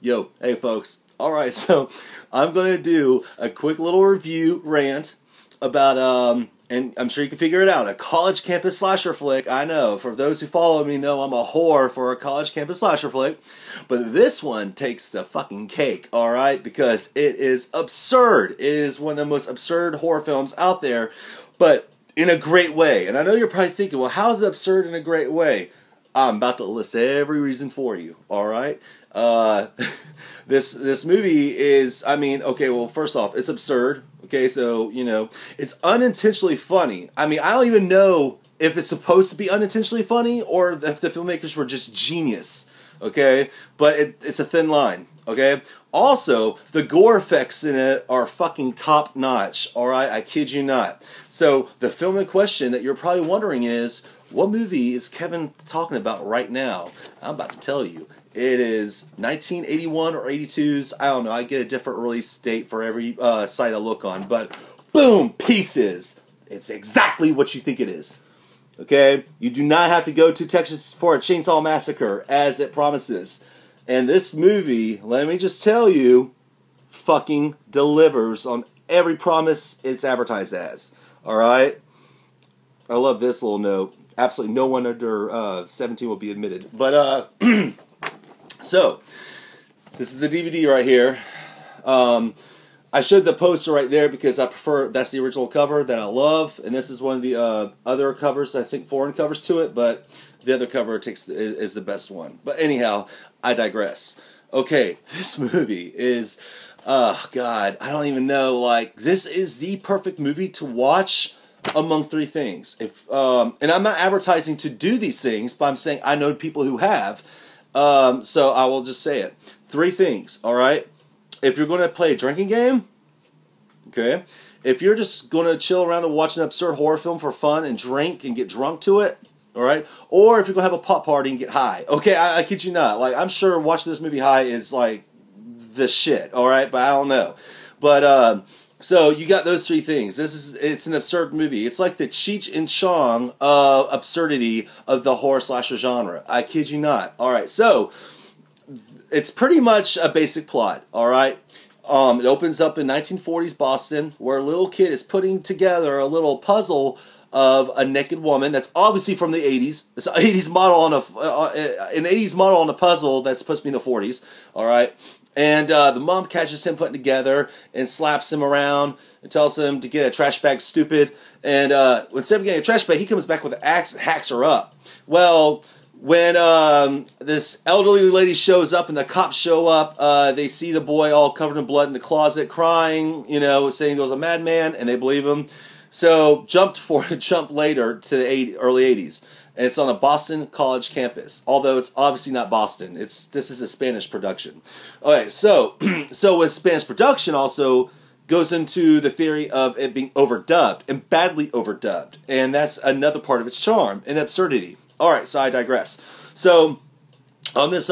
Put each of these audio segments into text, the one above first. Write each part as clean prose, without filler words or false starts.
Yo, hey folks. Alright, so I'm going to do a quick little review rant about, and I'm sure you can figure it out, a college campus slasher flick. I know, for those who follow me know I'm a whore for a college campus slasher flick. But this one takes the fucking cake, alright? Because it is absurd. It is one of the most absurd horror films out there, but in a great way. And I know you're probably thinking, well, how is it absurd in a great way? I'm about to list every reason for you, alright? This movie is, I mean, okay, well, first off, it's absurd. Okay, so, you know, it's unintentionally funny. I mean, I don't even know if it's supposed to be unintentionally funny or if the filmmakers were just genius. Okay, but it's a thin line. Okay, also, the gore effects in it are fucking top notch. Alright, I kid you not. So, the film in question that you're probably wondering is, what movie is Kevin talking about right now? I'm about to tell you. It is 1981 or 82's. I don't know. I get a different release date for every site I look on. But, boom, Pieces. It's exactly what you think it is. Okay? You do not have to go to Texas for a Chainsaw Massacre, as it promises. And this movie, let me just tell you, fucking delivers on every promise it's advertised as. Alright? I love this little note. Absolutely no one under 17 will be admitted. But, so, this is the DVD right here. I showed the poster right there because I prefer, that's the original cover that I love, and this is one of the other covers, I think foreign covers to it, but the other cover is the best one. But anyhow, I digress. Okay, this movie is, God, I don't even know, like, this is the perfect movie to watch among three things. And I'm not advertising to do these things, but I'm saying I know people who have. So I will just say it. Three things, alright? If you're going to play a drinking game, okay? If you're just going to chill around and watch an absurd horror film for fun and drink and get drunk to it, alright? Or if you're going to have a pop party and get high. Okay, I kid you not. Like, I'm sure watching this movie high is, like, the shit, alright? But I don't know. But, so, you got those three things. It's an absurd movie. It's like the Cheech and Chong absurdity of the horror slasher genre. I kid you not. Alright, so, it's pretty much a basic plot, alright? It opens up in 1940s Boston, where a little kid is putting together a little puzzle of a naked woman that's obviously from the 80s. It's an 80s model on an 80s model on a puzzle that's supposed to be in the 40s, alright? And the mom catches him putting together and slaps him around and tells him to get a trash bag, stupid. And instead of getting a trash bag, he comes back with an axe and hacks her up. Well, when this elderly lady shows up and the cops show up, they see the boy all covered in blood in the closet crying, you know, saying he was a madman, and they believe him. So jump later to the early 80s. And it's on a Boston college campus, although it's obviously not Boston. This is a Spanish production. Okay, so with Spanish production also goes into the theory of it being overdubbed and badly overdubbed, and that's another part of its charm and absurdity. All right, so I digress. So on this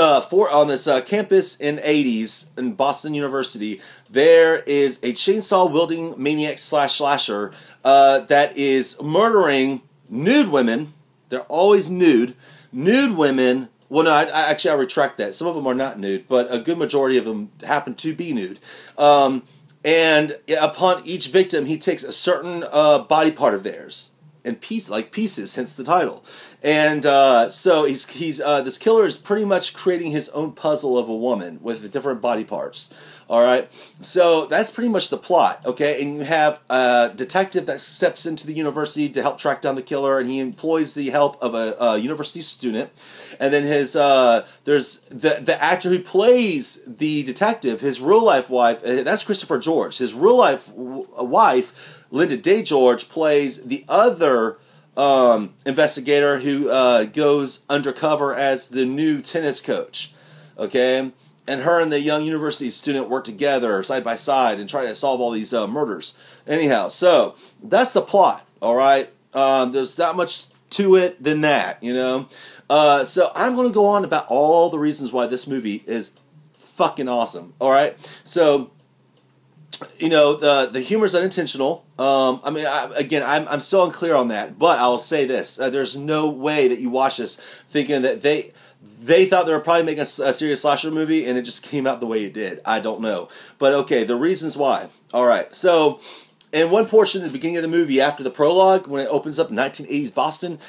campus in 80s in Boston University, there is a chainsaw wielding maniac slasher that is murdering nude women. They're always nude. Nude women, well, no, I retract that. Some of them are not nude, but a good majority of them happen to be nude. And upon each victim, he takes a certain body part of theirs, and pieces, hence the title. And so he's this killer is pretty much creating his own puzzle of a woman with the different body parts. All right, so that's pretty much the plot. Okay, and you have a detective that steps into the university to help track down the killer, and he employs the help of a university student. And then there's the actor who plays the detective, his real life wife. That's Christopher George. His real life wife, Linda Day George, plays the other investigator who goes undercover as the new tennis coach. Okay. And her and the young university student work together side by side and try to solve all these murders. Anyhow, so that's the plot, all right? There's not much to it than that, you know? So I'm going to go on about all the reasons why this movie is fucking awesome, all right? So, you know, the humor's unintentional. I mean, I'm so unclear on that, but I'll say this. There's no way that you watch this thinking that they thought they were probably making a serious slasher movie, and it just came out the way it did. I don't know. But okay, the reasons why. All right, so in one portion at the beginning of the movie, after the prologue, when it opens up in 1980s Boston,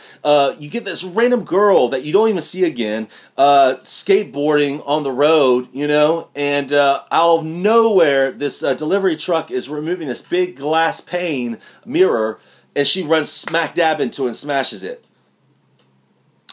you get this random girl that you don't even see again, skateboarding on the road, you know, and out of nowhere, this delivery truck is removing this big glass pane mirror, and she runs smack dab into it and smashes it.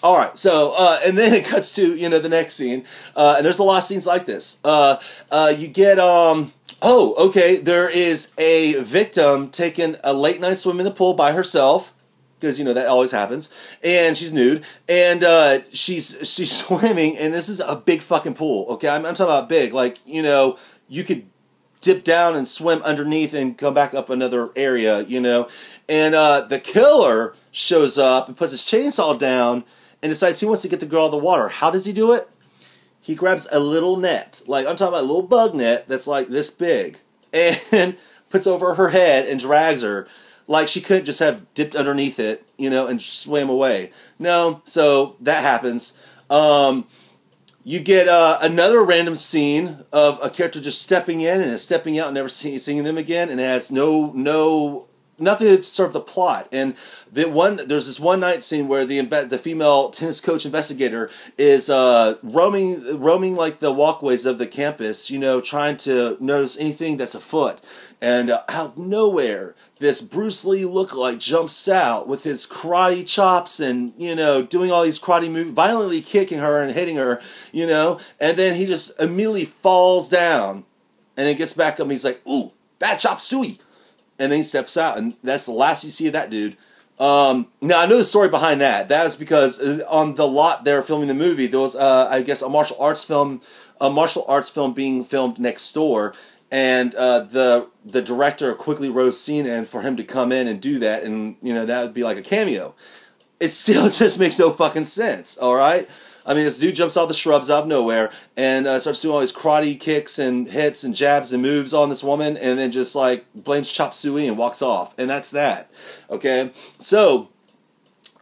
All right, so, and then it cuts to, you know, the next scene, and there's a lot of scenes like this. You get, oh, okay, there is a victim taking a late night swim in the pool by herself, because, you know, that always happens, and she's nude, and she's swimming, and this is a big fucking pool, okay? I'm talking about big, like, you know, you could dip down and swim underneath and come back up another area, you know, and the killer shows up and puts his chainsaw down and decides he wants to get the girl out of the water. How does he do it? He grabs a little net, like I'm talking about a little bug net that's like this big, and puts over her head and drags her, like she couldn't just have dipped underneath it, you know, and swam away. No, so that happens. You get another random scene of a character just stepping in and then stepping out and never seeing them again, and it has nothing to serve the plot. And there's this one night scene where the female tennis coach investigator is roaming like the walkways of the campus, you know, trying to notice anything that's afoot. And out of nowhere, this Bruce Lee lookalike jumps out with his karate chops and, you know, doing all these karate moves, violently kicking her and hitting her, you know, and then he just immediately falls down and then gets back up and he's like, ooh, bad chop suey. And then he steps out, and that's the last you see of that dude. Now, I know the story behind that. That is because on the lot they were filming the movie, there was, I guess, a martial arts film being filmed next door, and the director quickly wrote a scene in for him to come in and do that, and, you know, that would be like a cameo. It still just makes no fucking sense, all right? I mean, this dude jumps out the shrubs out of nowhere and starts doing all these karate kicks and hits and jabs and moves on this woman, and then just like blames chop suey and walks off, and that's that. Okay, so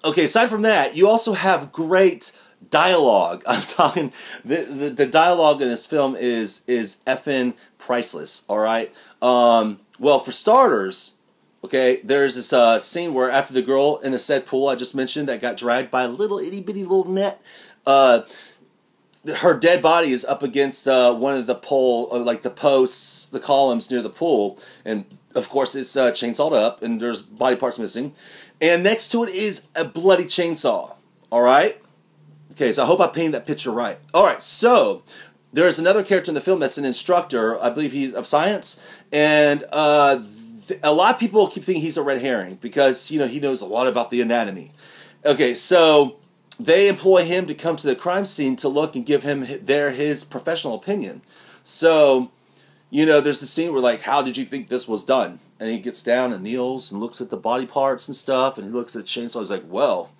aside from that, you also have great dialogue. I'm talking the dialogue in this film is effing priceless. All right. Well, for starters. Okay, there's this scene where after the girl in the said pool I just mentioned that got dragged by a little itty-bitty little net, her dead body is up against one of the the posts, the columns near the pool, and of course it's chainsawed up, and there's body parts missing, and next to it is a bloody chainsaw. All right? Okay, so I hope I painted that picture right. All right, so there's another character in the film that's an instructor, I believe he's of science, and a lot of people keep thinking he's a red herring because, you know, he knows a lot about the anatomy. Okay, so they employ him to come to the crime scene to look and give him his professional opinion. So, you know, there's the scene where, like, how did you think this was done? And he gets down and kneels and looks at the body parts and stuff, and he looks at the chainsaw. He's like, well,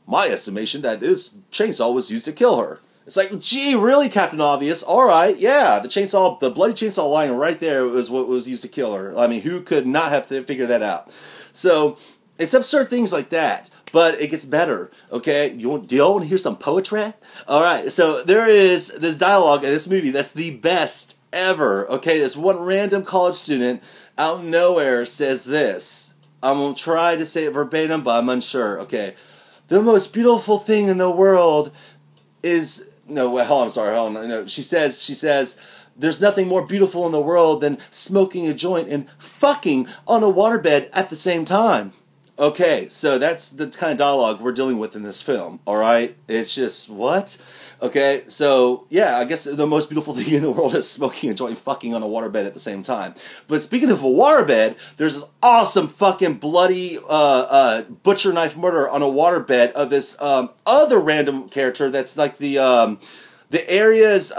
my estimation that this chainsaw was used to kill her. It's like, gee, really, Captain Obvious? All right, yeah, the bloody chainsaw lying right there was what was used to kill her. I mean, who could not have figured that out? So, it's absurd things like that, but it gets better, okay? Do y'all want to hear some poetry? All right, so there is this dialogue in this movie that's the best ever, okay? This one random college student out of nowhere says this. I'm going to try to say it verbatim, but I'm unsure, okay? The most beautiful thing in the world is... No, hold on, I'm sorry, hold on. No, she says, there's nothing more beautiful in the world than smoking a joint and fucking on a waterbed at the same time. Okay, so that's the kind of dialogue we're dealing with in this film, alright? It's just, what? Okay, so, yeah, I guess the most beautiful thing in the world is smoking a joint and fucking on a waterbed at the same time. But speaking of a waterbed, there's this awesome fucking bloody butcher knife murder on a waterbed of this other random character that's like the area's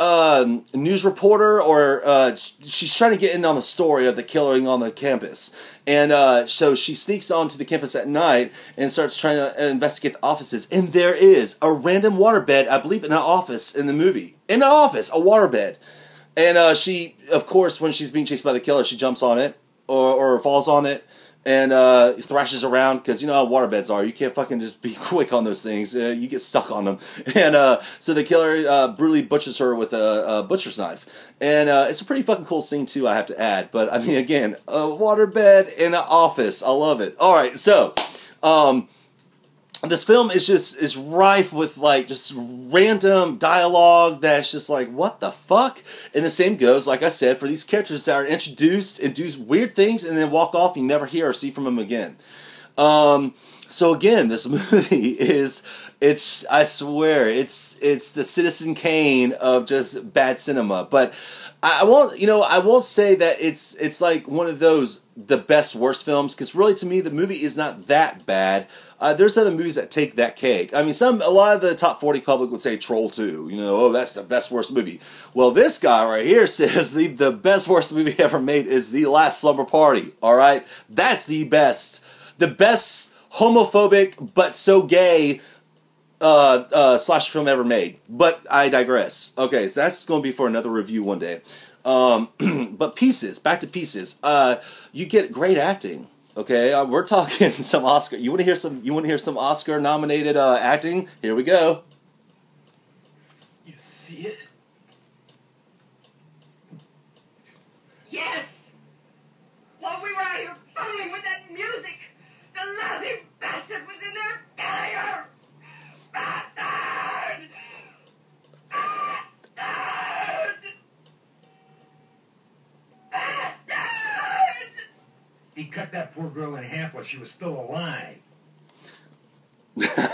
news reporter, or she's trying to get in on the story of the killing on the campus. And so she sneaks onto the campus at night and starts trying to investigate the offices. And there is a random waterbed, I believe, in an office in the movie. In an office, a waterbed. And she, of course, when she's being chased by the killer, she jumps on it or falls on it. and he thrashes around because you know how waterbeds are. You can't fucking just be quick on those things. You get stuck on them. And so the killer brutally butchers her with a butcher's knife. And it's a pretty fucking cool scene too, I have to add. But I mean, again, a waterbed in an office. I love it. All right, so this film is rife with like just random dialogue that's just like, what the fuck? And the same goes, like I said, for these characters that are introduced and do weird things and then walk off, you never hear or see from them again. So again, this movie it's I swear, it's the Citizen Kane of just bad cinema. But I won't say that it's like one of those the best worst films, because really to me the movie is not that bad. There's other movies that take that cake. I mean, a lot of the top 40 public would say Troll 2. You know, oh, that's the best worst movie. Well, this guy right here says the best worst movie ever made is The Last Slumber Party. All right, that's the best homophobic but so gay slasher film ever made. But I digress. Okay, so that's going to be for another review one day. But back to Pieces. You get great acting. Okay, we're talking some Oscar. You want to hear some Oscar nominated acting? Here we go. You see it? Yes. While we were out here fumbling with that music, the lousy bastard was in there killing her. Bastard! Bastard! Bastard! He cut that poor girl in half while she was still alive.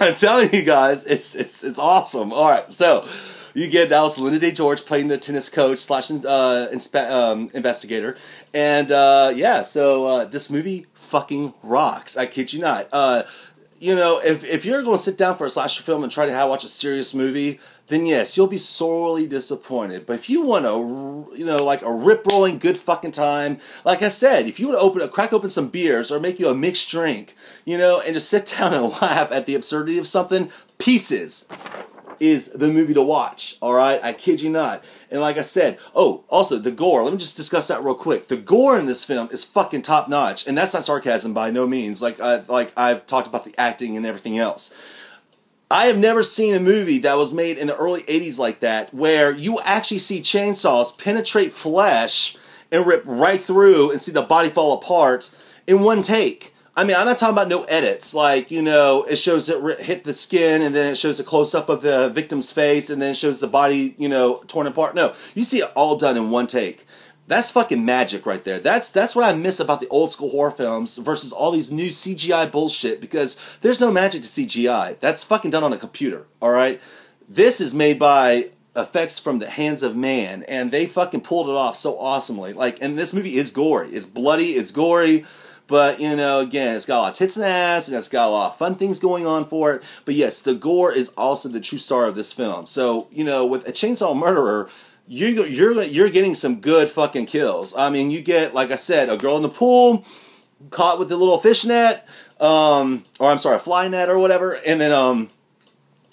I'm telling you guys, it's awesome. All right, so that was Linda Day George playing the tennis coach / investigator, and so this movie fucking rocks. I kid you not. If you're going to sit down for a slasher film and try to watch a serious movie, then yes, you'll be sorely disappointed. But if you want like a rip-rolling good fucking time, like I said, if you want to crack open some beers or make you a mixed drink, and just sit down and laugh at the absurdity of something, Pieces is the movie to watch, all right? I kid you not. And like I said, also, the gore. Let me just discuss that real quick. The gore in this film is fucking top-notch, and that's not sarcasm by no means. Like I've talked about the acting and everything else. I have never seen a movie that was made in the early 80s like that, where you actually see chainsaws penetrate flesh and rip right through and see the body fall apart in one take. I mean, I'm not talking about no edits, like, it shows it hit the skin, and then it shows a close-up of the victim's face, and then it shows the body, torn apart. No, you see it all done in one take. That's fucking magic right there. That's what I miss about the old school horror films versus all these new CGI bullshit, because there's no magic to CGI. That's fucking done on a computer, alright? This is made by effects from the hands of man, and they fucking pulled it off so awesomely. And this movie is gory. It's bloody, it's gory, but, again, it's got a lot of tits and ass, and it's got a lot of fun things going on for it. But yes, the gore is also the true star of this film. So, with A Chainsaw Murderer, you're getting some good fucking kills. I mean, you get, like I said, a girl in the pool caught with a little fish net, a fly net or whatever, and then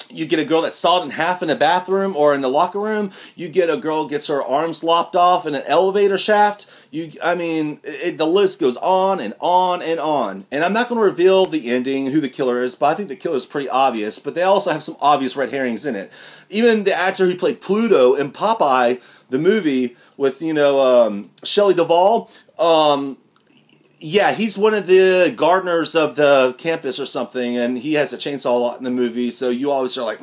you get a girl that's sawed in half in a bathroom or in the locker room. You get a girl gets her arms lopped off in an elevator shaft. The list goes on and on and on. And I'm not going to reveal the ending, who the killer is, but I think the killer is pretty obvious. But they also have some obvious red herrings in it. Even the actor who played Pluto in Popeye, the movie with, Shelley Duvall, he's one of the gardeners of the campus or something, and he has a chainsaw a lot in the movie, so you always are like,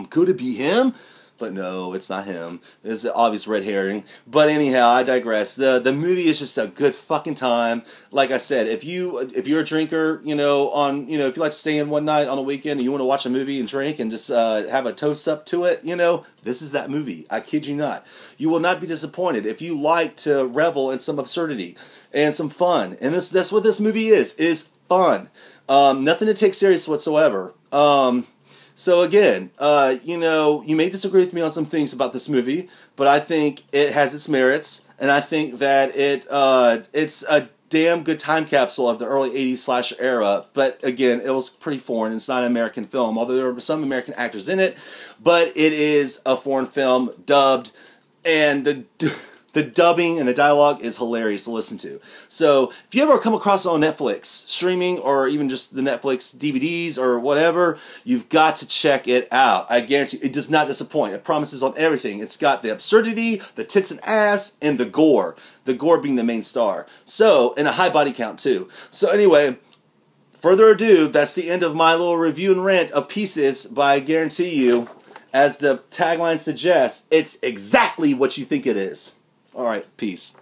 could it be him? But no, it's not him. It's an obvious red herring. But anyhow, I digress. The movie is just a good fucking time. Like I said, if you're a drinker, if you like to stay in one night on a weekend and you want to watch a movie and drink and just have a toast up to it, this is that movie. I kid you not. You will not be disappointed if you like to revel in some absurdity and some fun. And that's what this movie is fun. Nothing to take serious whatsoever. So again, you may disagree with me on some things about this movie, but I think it has its merits, and I think that it's a damn good time capsule of the early 80s slasher era. But again, it was pretty foreign. It's not an American film, although there were some American actors in it, but it is a foreign film, dubbed, and the The dubbing and the dialogue is hilarious to listen to. So if you ever come across it on Netflix, streaming, or even just the Netflix DVDs or whatever, you've got to check it out. I guarantee it does not disappoint. It promises on everything. It's got the absurdity, the tits and ass, and the gore. The gore being the main star. So, and a high body count too. So anyway, further ado, that's the end of my little review and rant of Pieces, but I guarantee you, as the tagline suggests, it's exactly what you think it is. Alright, peace.